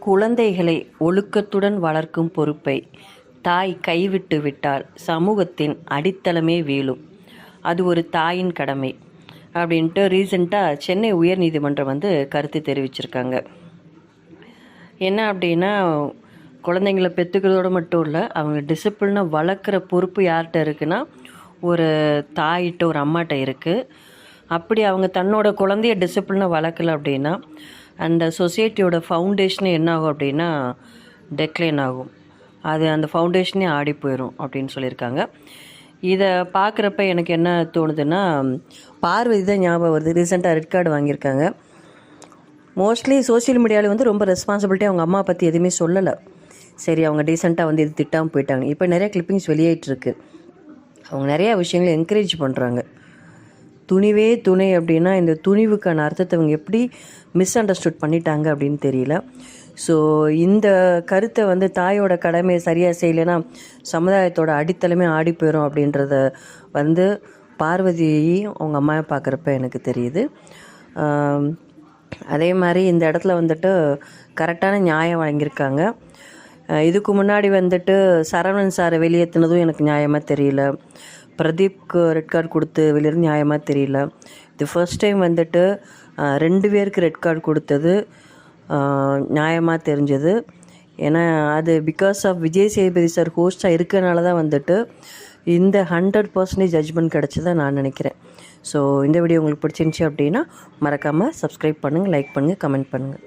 குழந்தைகளை ஒழுக்கத்துடன் வளர்க்கும் பொறுப்பை தாய் கைவிட்டு விட்டால் சமூகத்தின் அடித்தளமே வீழும். அது ஒரு தாயின் கடமை அப்படின்ட்டு ரீசெண்டாக சென்னை உயர்நீதிமன்றம் கருத்து தெரிவிச்சிருக்காங்க. என்ன அப்படின்னா, குழந்தைங்கள பெற்றுக்கிறதோடு மட்டும் இல்லை, அவங்க டிசிப்ளினாக வளர்க்குற பொறுப்பு யார்கிட்ட இருக்குன்னா, ஒரு தாயிட்ட ஒரு அம்மாட்ட இருக்குது. அப்படி அவங்க தன்னோட குழந்தைய டிசிப்ளினாக வளர்க்கல அப்படின்னா, அந்த சொசைட்டியோட ஃபவுண்டேஷனே என்ன ஆகும் அப்படின்னா டெக்ளைன் ஆகும். அது அந்த ஃபவுண்டேஷனே ஆடி போயிடும் அப்படின்னு சொல்லியிருக்காங்க. இதை பார்க்குறப்ப எனக்கு என்ன தோணுதுன்னா, பார்வதி தான் ஞாபகம் வருது. ரீசெண்டாக ரெட் கார்டு வாங்கியிருக்காங்க. மோஸ்ட்லி சோஷியல் மீடியாவில் ரொம்ப ரெஸ்பான்சிபிலிட்டி அவங்க அம்மா பற்றி எதுவுமே சொல்லலை. சரி, அவங்க டீசெண்டாக இது திட்டாமல் போயிட்டாங்க. இப்போ நிறைய கிளிப்பிங்ஸ் வெளியேற்றிருக்கு. அவங்க நிறையா விஷயங்களை என்கரேஜ் பண்ணுறாங்க. துணிவே துணை அப்படின்னா, இந்த துணிவுக்கான அர்த்தத்தை அவங்க எப்படி மிஸ் அண்டர்ஸ்டுட் பண்ணிட்டாங்க அப்படின்னு தெரியல. ஸோ இந்த கருத்தை தாயோட கடமையை சரியாக செய்யலைன்னா சமுதாயத்தோட அடித்தளமே ஆடி போயிடும் அப்படின்றத பார்வதியையும் அவங்க அம்மாவை பார்க்குறப்ப எனக்கு தெரியுது. அதே மாதிரி இந்த இடத்துல கரெக்டான நியாயம் வழங்கியிருக்காங்க. இதுக்கு முன்னாடி சரவணன் சாரை வெளியேற்றினதும் எனக்கு நியாயமாக தெரியல. பிரதீப்க்கு ரெட் கார்டு கொடுத்து வெளியிருந்து நியாயமாக தெரியல. இது ஃபர்ஸ்ட் டைம் 2 பேருக்கு ரெட் கார்டு கொடுத்தது நியாயமாக தெரிஞ்சது. ஏன்னா அது because of Vijay Sethupathi sir ஹோஸ்டாக இருக்கிறனால தான் இந்த 100% ஜட்ஜ்மெண்ட் கிடச்சதான் நான் நினைக்கிறேன். ஸோ இந்த வீடியோ உங்களுக்கு பிடிச்சிருந்துச்சி அப்படின்னா மறக்காமல் சப்ஸ்கிரைப் பண்ணுங்கள், லைக் பண்ணுங்கள், கமெண்ட் பண்ணுங்கள்.